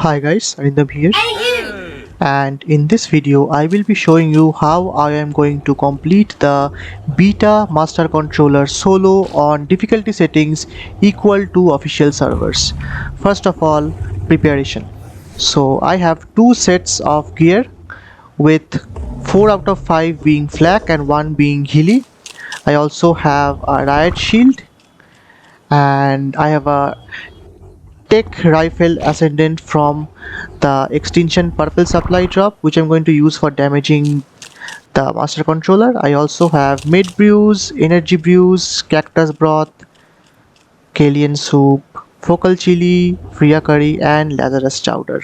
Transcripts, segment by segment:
Hi guys, Arindam here, Hey you! and in this video I will be showing you how I am going to complete the beta master controller solo on difficulty settings equal to official servers. First of all, preparation. So I have two sets of gear with 4 out of 5 being flak and 1 being ghillie. I also have a riot shield and I have a TEK Rifle Ascendant from the Extinction Purple supply drop, which I'm going to use for damaging the master controller. I also have mid brews, energy brews, cactus broth, Kalian soup, focal chili, Freya curry, and Lazarus chowder.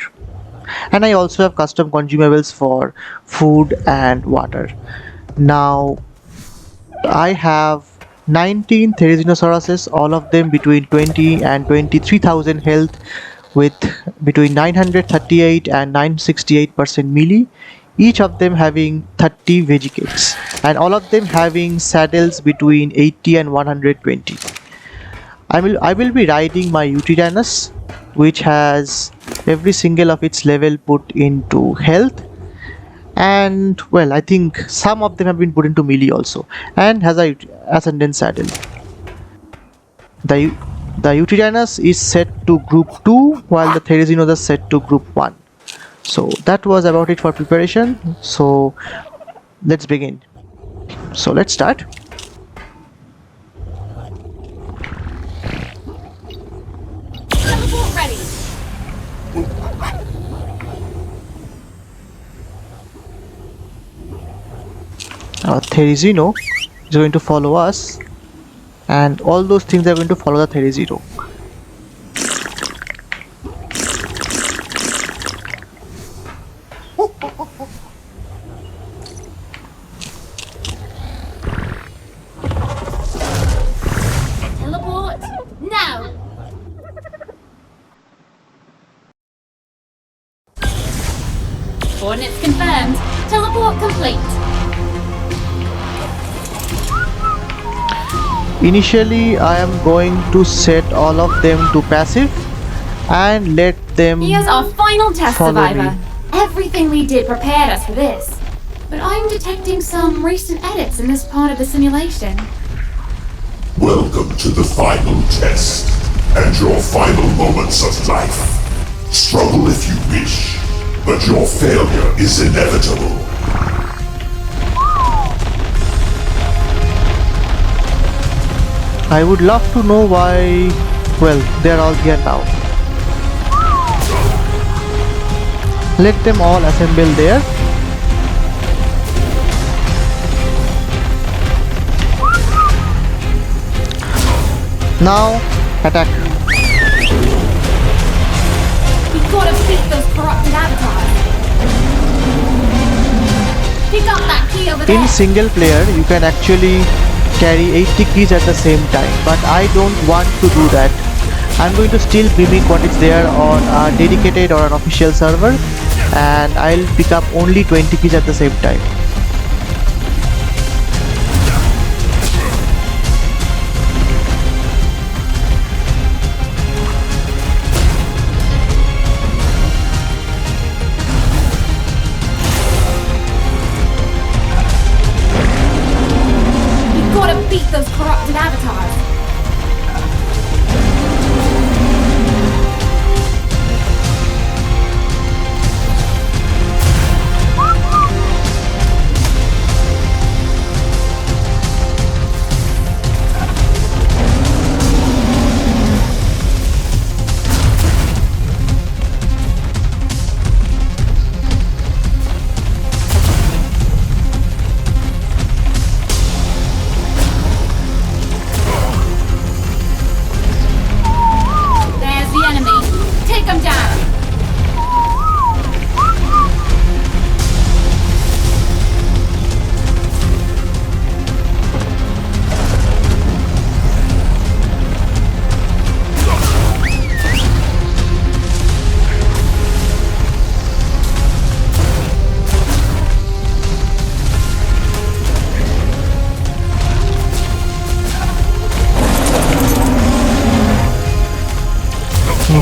And I also have custom consumables for food and water. Now I have 19 Therizinosaurus, all of them between 20 and 23,000 health with between 938 and 968% melee, each of them having 30 veggie cakes, and all of them having saddles between 80 and 120. I will be riding my Yutyrannus, which has every single of its level put into health, and well, I think some of them have been put into melee also, and has a ascendant saddle. The the Yutyrannus is set to group 2 while the Therizinosaurus is set to group 1. So that was about it for preparation. So let's begin. So let's start. Teleport ready! Therizino is going to follow us, and all those things are going to follow the Therizino. Teleport now! Coordinates confirmed. Teleport complete. Initially, I am going to set all of them to passive and let them Here's our final test, follow Survivor. me. Everything we did prepared us for this. But I'm detecting some recent edits in this part of the simulation. Welcome to the final test and your final moments of life. Struggle if you wish, but your failure is inevitable. I would love to know why. Well, they're all here now. Let them all assemble there. Now, attack. We've got to beat those corrupted avatars. Pick up that key over there. In single player, you can actually carry 80 keys at the same time, but I don't want to do that. I'm going to still mimic what is there on a dedicated or an official server, and I'll pick up only 20 keys at the same time. We've got to beat those corrupted avatars.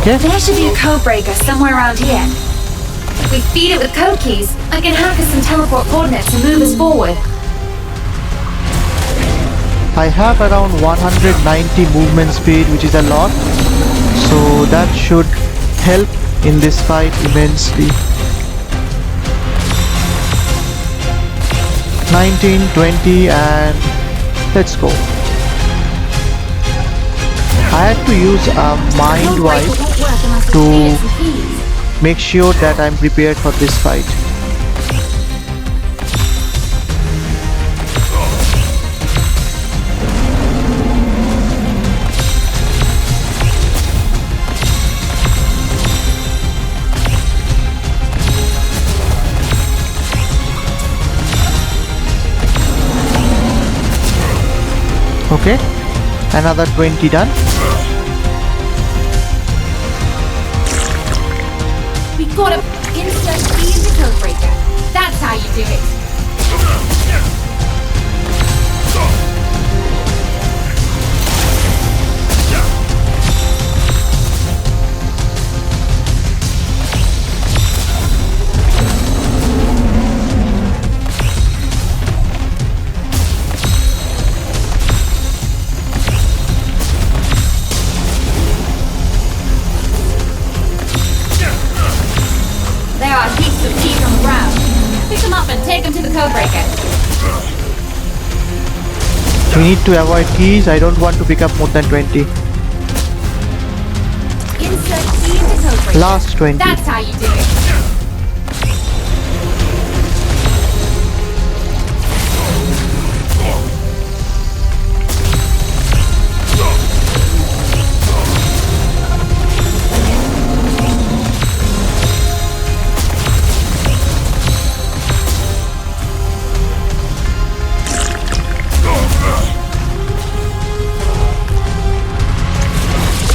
Okay. There should be a code breaker somewhere around here. If we feed it with code keys, I can hack us some teleport coordinates and move us forward. I have around 190 movement speed, which is a lot, so that should help in this fight immensely. 19, 20, and let's go. I had to use a mind wipe to make sure that I'm prepared for this fight. Okay, another 20 done. We gotta insert key in the code breaker. That's how you do it. There are heaps of keys on the ground. Pick them up and take them to the code breaker. We need to avoid keys. I don't want to pick up more than 20. Insert key in the code breaker. Last 20. That's how you do it.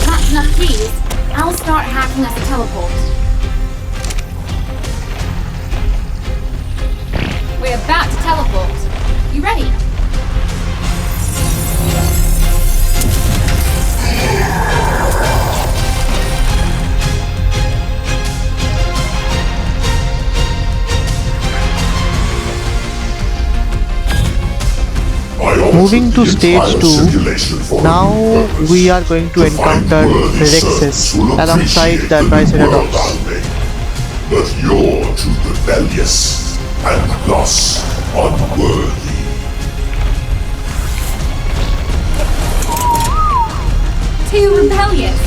That's enough keys. I'll start hacking us a teleport. We're about to teleport. You ready? Moving to stage 2, now we are going to encounter Rexes alongside the Triceratops. But you're too rebellious and thus unworthy. Too rebellious.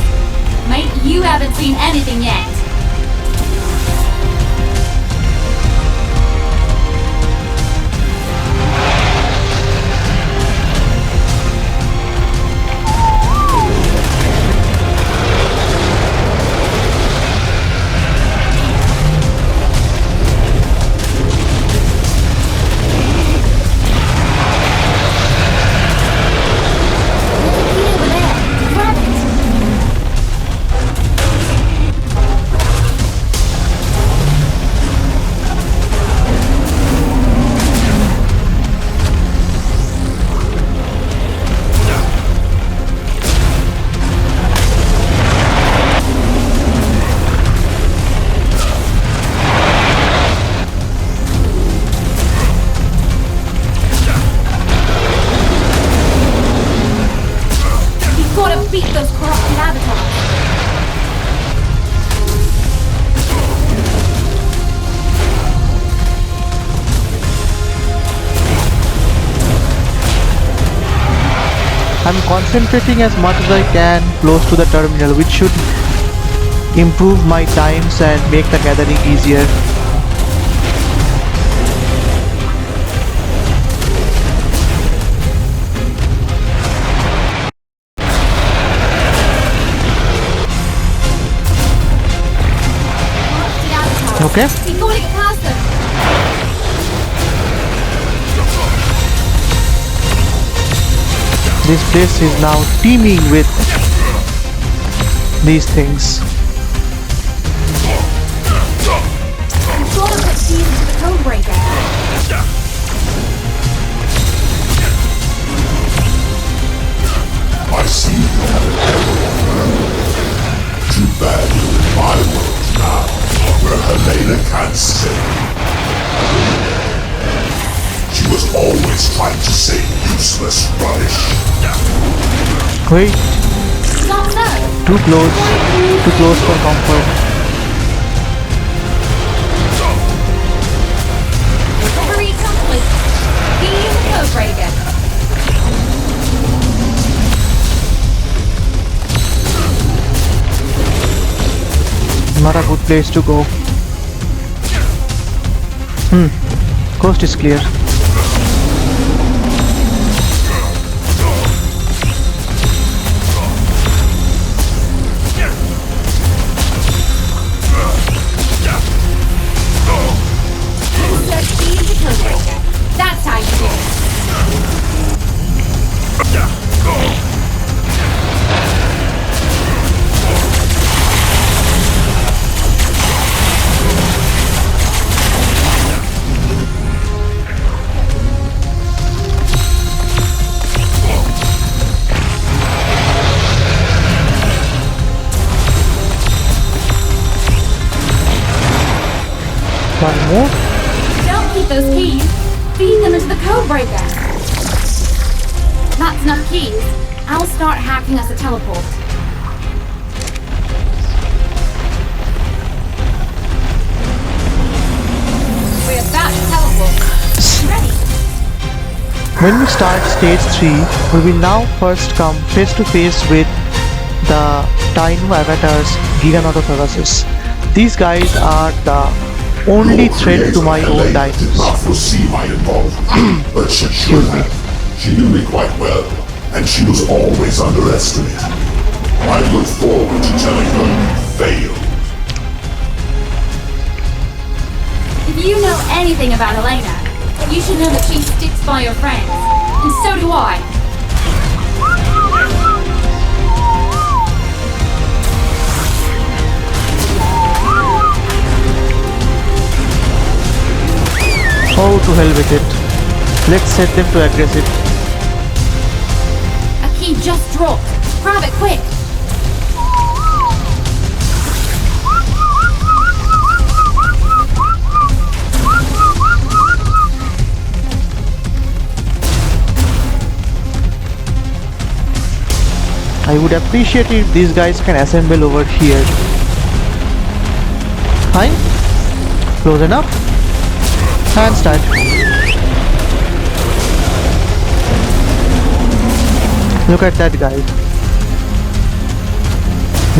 Mate, you haven't seen anything yet. Beat those corrupted avatars. I'm concentrating as much as I can close to the terminal, which should improve my times and make the gathering easier. Okay. We gotta get past them. This place is now teeming with these things. We've gotta put keys into the code breaker. I see you have an error. To too bad you're in my world now, where Helena can't stay. She was always trying to say useless rubbish. Wait, Not so. too close for comfort. Recovery complete. He's a code breaker. Not a good place to go. Coast is clear. That's how you do it. One more. Don't keep those keys. Feed them into the code breaker. That's enough keys. I'll start hacking us a teleport. We're about to teleport. Ready? When we start stage 3, we will now first come face to face with the Dino avatars Giganotosaurus. These guys are the only threat to my own Helena did dinos. not foresee my involvement, but she should have. She knew me quite well, and she was always underestimated. I look forward to telling her you failed. If you know anything about Helena, you should know that she sticks by your friends. And so do I. Oh, to hell with it. Let's set them to aggressive. A key just dropped. Grab it quick. I would appreciate if these guys can assemble over here. Fine. Close enough. And start. Look at that guy.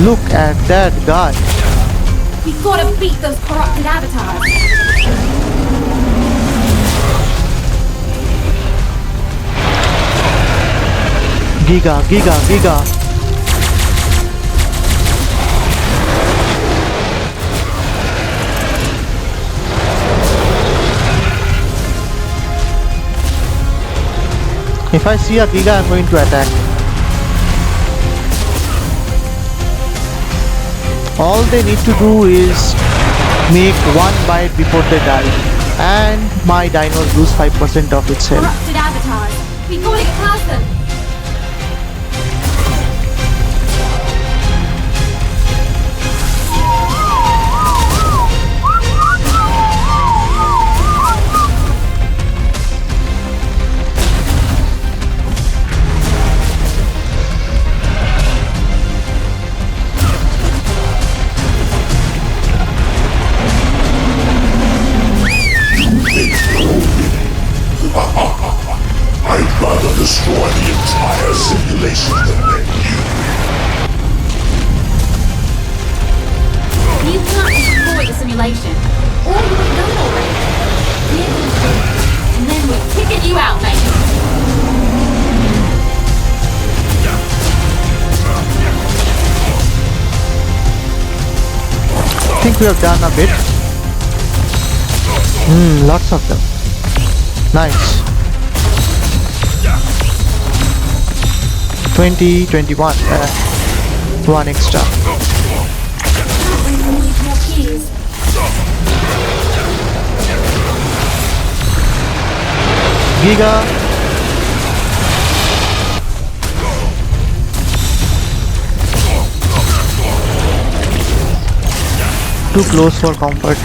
Look at that guy. We've got to beat those corrupted avatars. Giga, Giga, Giga. If I see a Giga, I'm going to attack. All they need to do is make one bite before they die, and my dinos lose 5% of its health. Corrupted avatars. We've got to get past them. I'd rather destroy the entire simulation than let you. You can't destroy the simulation. Or you would have done it already. And then we're kicking you out, mate. I think we have done a bit. Lots of them. Nice. 20, 21. One extra. We need more keys. Giga. too close for comfort.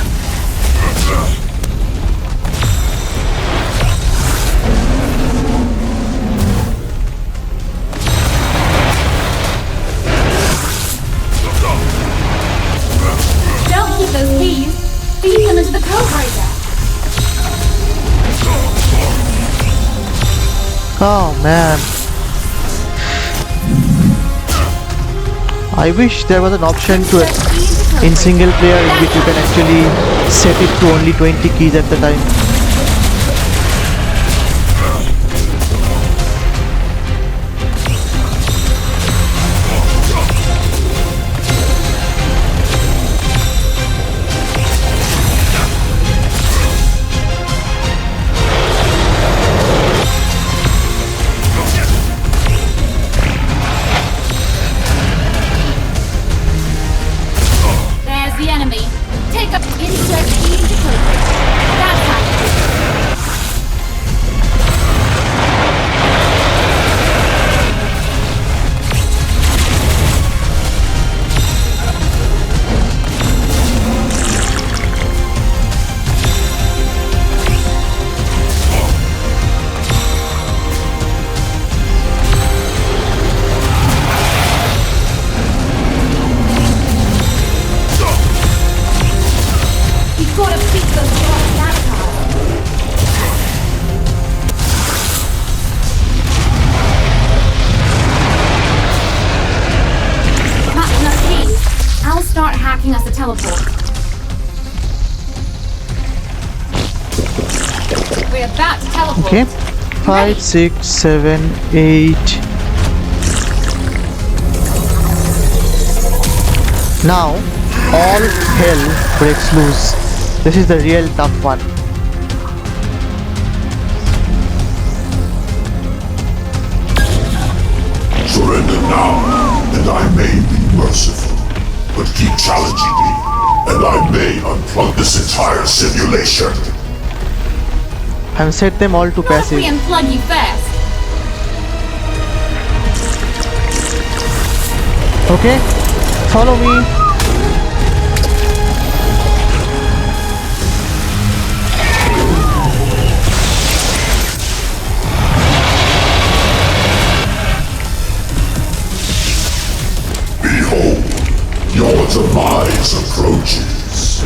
Don't keep those keys. Feed them into the code breaker. Oh man. I wish there was an option to in single player in which you can actually set it to only 20 keys at the time. There's the enemy. Take up insert key into code breaker. That's how you do it. You've got to beat those Therizinosaurs. Not enough keys. I'll start hacking us a teleport. We're about to teleport. Okay. 5, 6, 7, 8. Now all hell breaks loose. This is the real tough one. Surrender now, and I may be merciful. But keep challenging me, and I may unplug this entire simulation. And set them all to What if we passive. unplug you first? Okay, follow me. Behold, your demise approaches.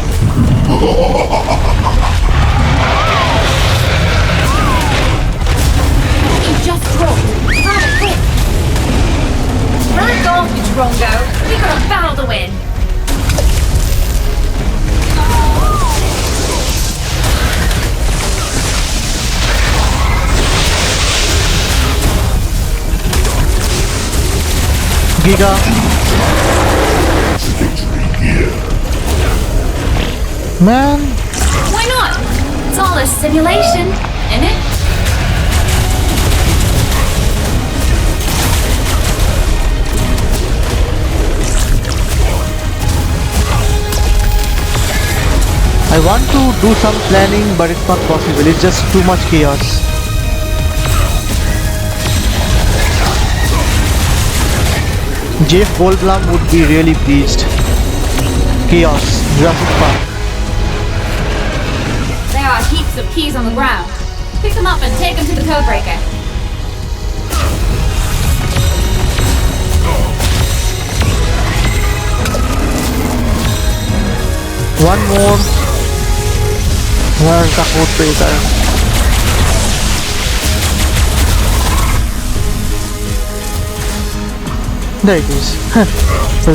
You just dropped. Grab it quick. Back off, you Drongo. We got a battle to win. Giga. Victory here. Man, Why not? It's all a simulation, isn't it? I want to do some planning, but it's not possible. It's just too much chaos. Jeff Goldblum would be really pleased. Chaos, Jurassic Park. There are heaps of keys on the ground. Pick them up and take them to the code breaker. One more. Where's the code breaker? There it is. So,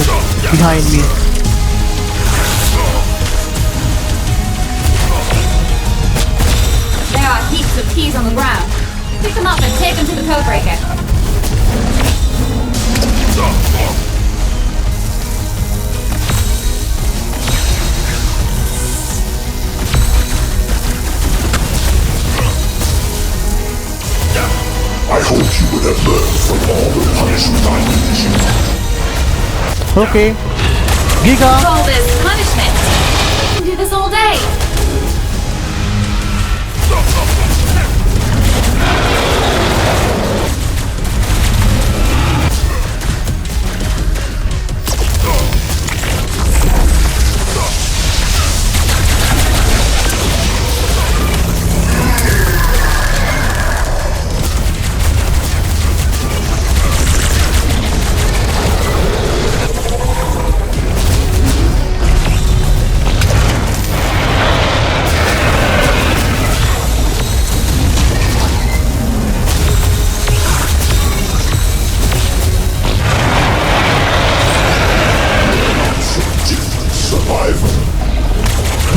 behind me. There are heaps of keys on the ground. Pick them up and take them to the code breaker. I hope you would have learned from all the punishment I can issue. Okay. Giga. All this punishment. We can do this all day.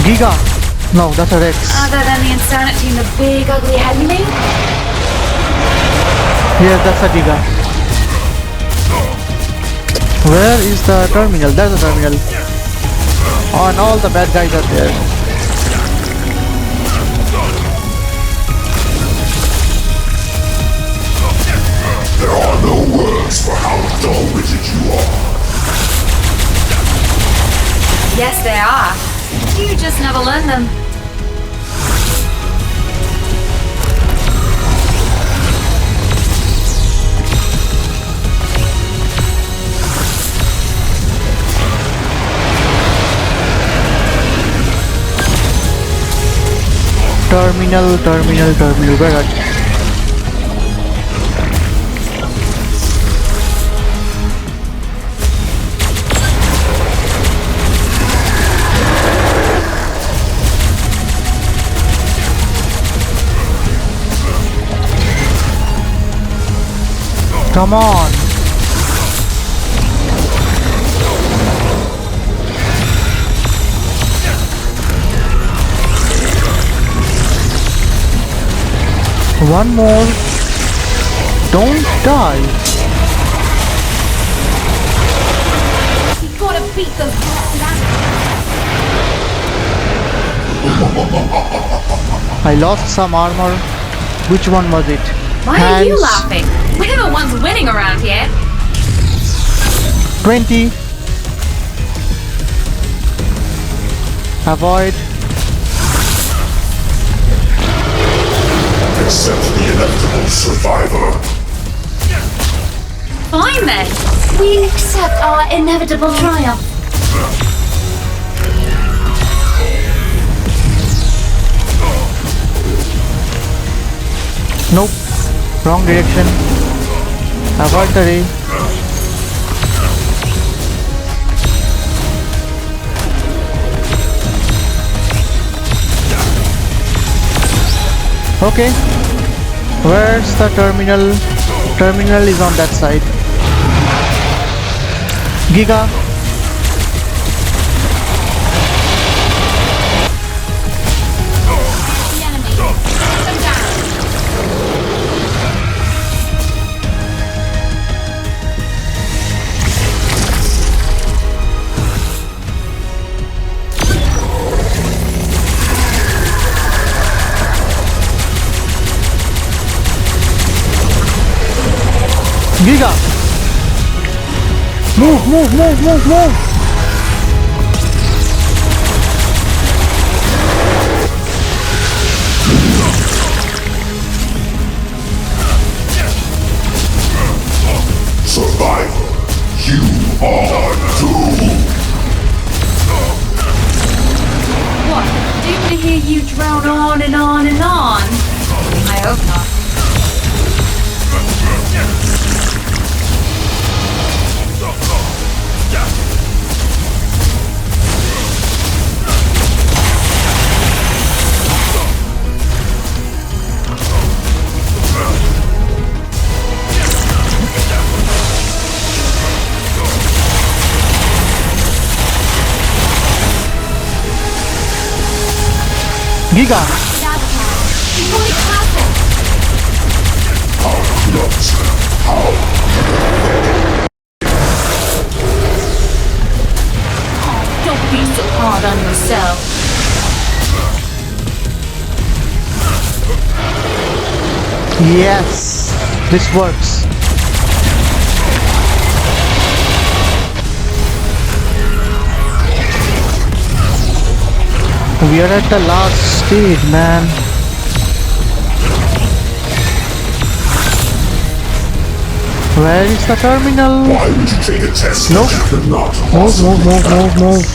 Giga. No, that's a Rex. Other than the insanity and the big ugly head, you mean? Yes, that's a Giga. Where is the terminal? There's a terminal. Oh, and all the bad guys are there. There are no words for how dull-witted you are. Yes, they are. You just never learn them. Terminal. Where are you? Come on. One more. Don't die. You gotta beat those I lost some armor. Which one was it? Why are you laughing? We're the ones winning around here. 20. Avoid. Accept the inevitable, survivor. Fine then. We accept our inevitable triumph. Nope. Wrong direction. Avoid the ray. Okay. Where's the terminal? Terminal is on that side. Giga. The enemy. Put them down. Giga. Move. Survivor, you are doomed. What? Doomed to hear you drown on and on and on? I hope not. Giga. Fully classic. How nuts, how Don't be so hard on yourself. Yes. This works. We are at the last stage, man. Where is the terminal? Why would you take a test Nope. that you could not Move.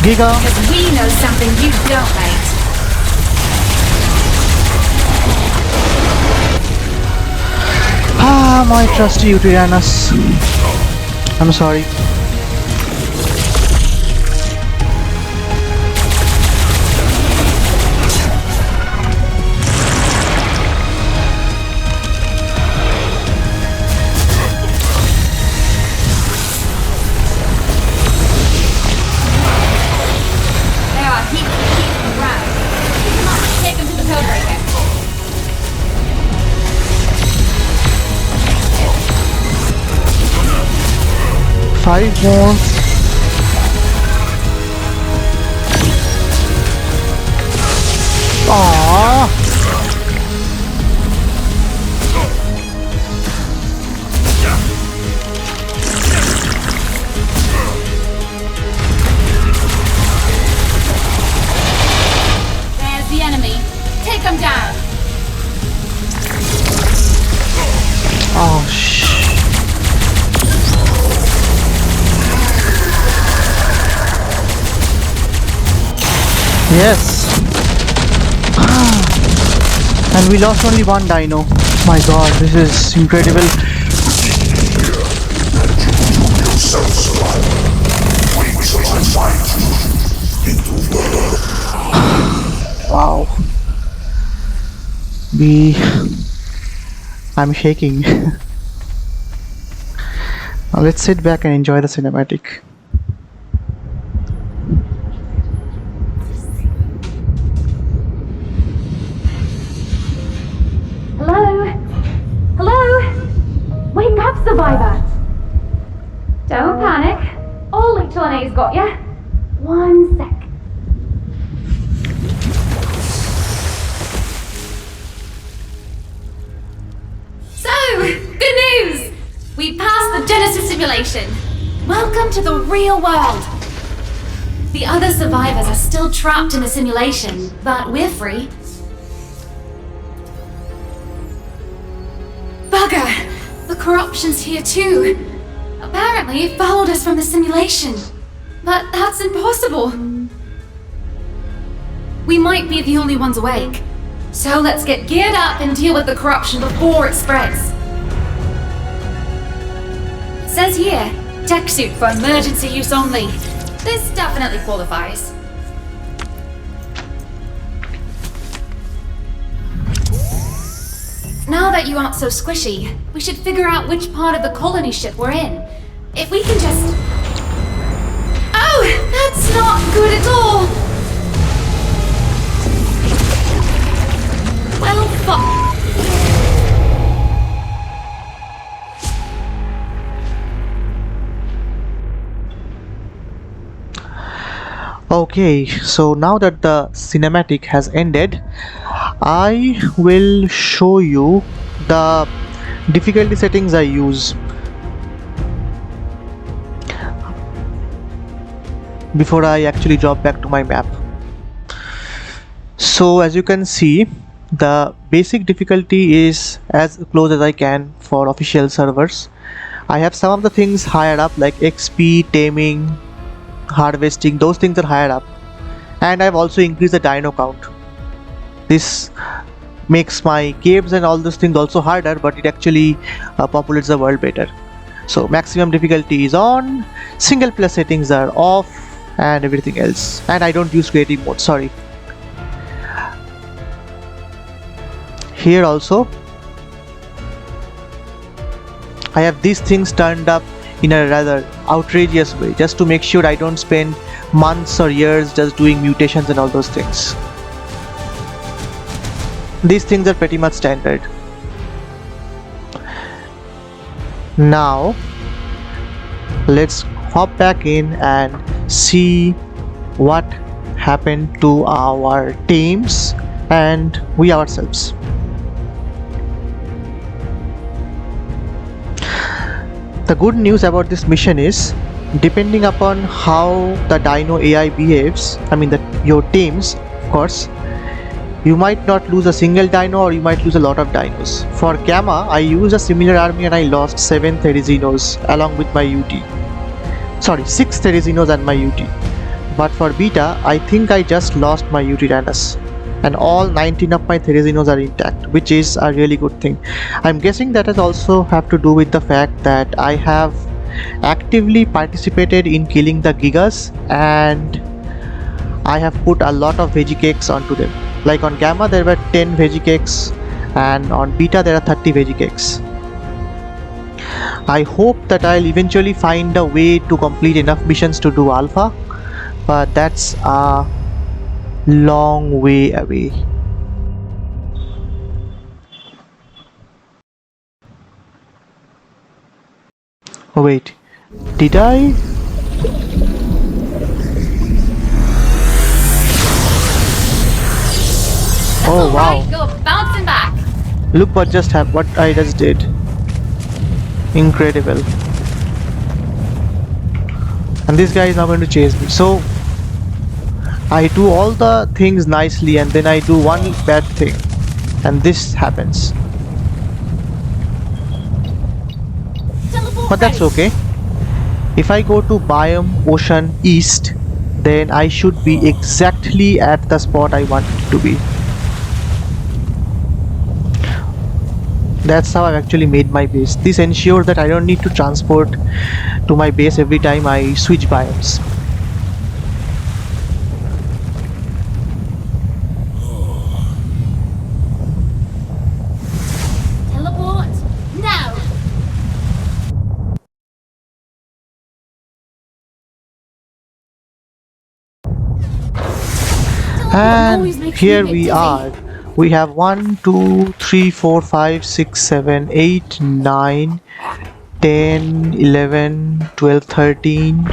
Giga. Because we know something you don't, mate. Ah, my trusty Yutyrannus. I'm sorry. 5 more. Aww. There's the enemy. Take them down. Oh shh. Yes. And we lost only one dino. My god, this is incredible. Wow. I'm shaking. Now let's sit back and enjoy the cinematic. Hello? Hello? Wake up, survivor! Don't panic. All Yutyrannus got ya. 1 sec. So, good news! We passed the Genesis simulation. Welcome to the real world. The other survivors are still trapped in the simulation, but we're free. Bugger! The corruption's here too. Apparently it followed us from the simulation. But that's impossible. We might be the only ones awake. So let's get geared up and deal with the corruption before it spreads. It says here, tech suit for emergency use only. This definitely qualifies. Now that you aren't so squishy, we should figure out which part of the colony ship we're in. If we can just... Oh! That's not good at all! Well, fuck. Okay, so now that the cinematic has ended, I will show you the difficulty settings I use before I actually drop back to my map. So as you can see, the basic difficulty is as close as I can for official servers. I have some of the things higher up like XP, taming, harvesting, those things are higher up, and I've also increased the dino count. This makes my caves and all those things also harder, but it actually populates the world better. So maximum difficulty is on, single player settings are off, and everything else. And I don't use creative mode, sorry. Here also I have these things turned up in a rather outrageous way, just to make sure I don't spend months or years just doing mutations and all those things. These things are pretty much standard. Now let's hop back in and see what happened to our teams and we ourselves. The good news about this mission is, depending upon how the dino AI behaves, I mean your teams, of course, you might not lose a single dino or you might lose a lot of dinos. For Gamma, I used a similar army and I lost 7 Therizinosaurs along with my UT. Sorry, 6 Therizinosaurs and my UT. But for Beta, I think I just lost my Yutyrannus. And all 19 of my Therizinosaurs are intact, which is a really good thing. I'm guessing that has also have to do with the fact that I have actively participated in killing the Gigas and I have put a lot of veggie cakes onto them. Like on Gamma there were 10 veggie cakes and on Beta there are 30 veggie cakes. I hope that I'll eventually find a way to complete enough missions to do Alpha, but that's a long way away. Oh wait, Did I? Oh wow. Alright, you're bouncing back. Look what just happened, what I just did. Incredible. And this guy is now going to chase me. So I do all the things nicely and then I do one bad thing. And this happens. Teleport But that's ready. okay. If I go to biome ocean east, then I should be exactly at the spot I want it to be. That's how I've actually made my base. This ensures that I don't need to transport to my base every time I switch biomes. Teleport now. And here we are. We have 1, 2, 3, 4, 5, 6, 7, 8, 9, 10, 11, 12, 13,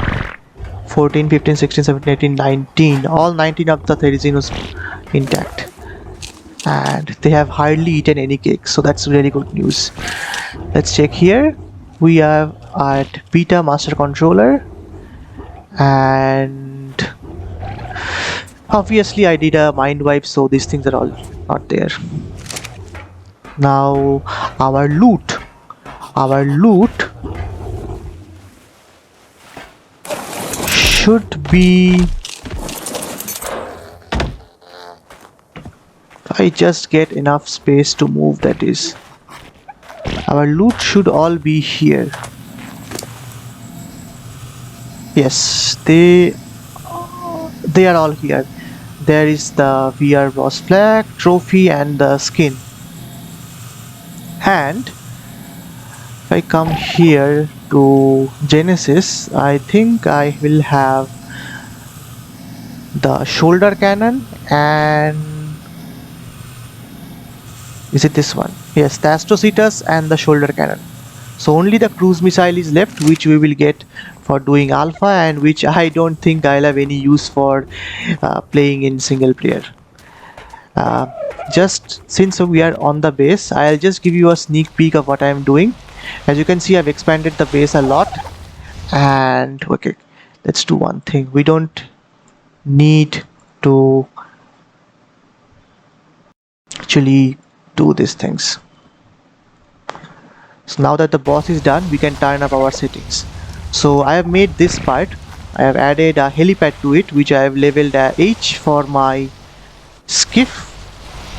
14, 15, 16, 17, 18, 19. All 19 of the Therizinosaurs intact. And they have hardly eaten any cake, so that's really good news. Let's check here. We are at Beta Master Controller. And obviously I did a mind wipe, so these things are all not there. Now our loot should be, if I just get enough space to move, that is, our loot should all be here. Yes, they are all here. There is the VR boss flag, trophy and the skin. And if I come here to Genesis, I think I will have the shoulder cannon and is it this one? Yes, the Astrocetus and the shoulder cannon. So only the cruise missile is left, which we will get for doing alpha and which I don't think I'll have any use for playing in single player. Just since we are on the base, I'll just give you a sneak peek of what I'm doing. As you can see, I've expanded the base a lot. And okay, let's do one thing. We don't need to actually do these things. So now that the boss is done, we can turn up our settings. So I have made this part. I have added a helipad to it, which I have labeled H for my skiff,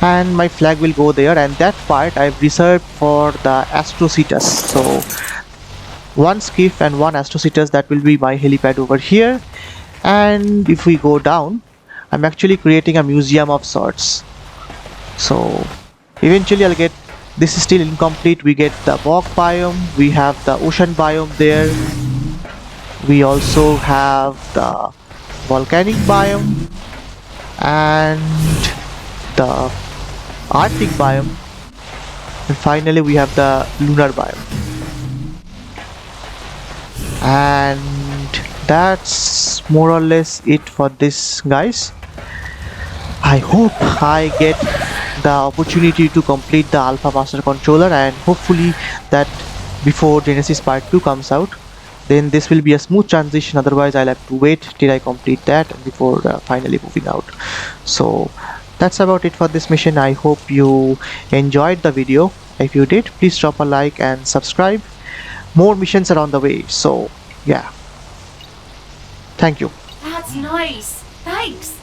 and my flag will go there, and that part I've reserved for the Astrocetus. So one skiff and one Astrocetus, that will be my helipad over here. And if we go down, I'm actually creating a museum of sorts. So eventually I'll get, this is still incomplete, we get the bog biome, we have the ocean biome there, we also have the volcanic biome and the Arctic biome, and finally we have the lunar biome. And that's more or less it for this, guys. I hope I get the opportunity to complete the Alpha Master Controller, and hopefully that before Genesis Part 2 comes out, then this will be a smooth transition. Otherwise I'll have to wait till I complete that before finally moving out. So that's about it for this mission. I hope you enjoyed the video. If you did, please drop a like and subscribe. More missions are on the way, so yeah, thank you. That's nice. Thanks.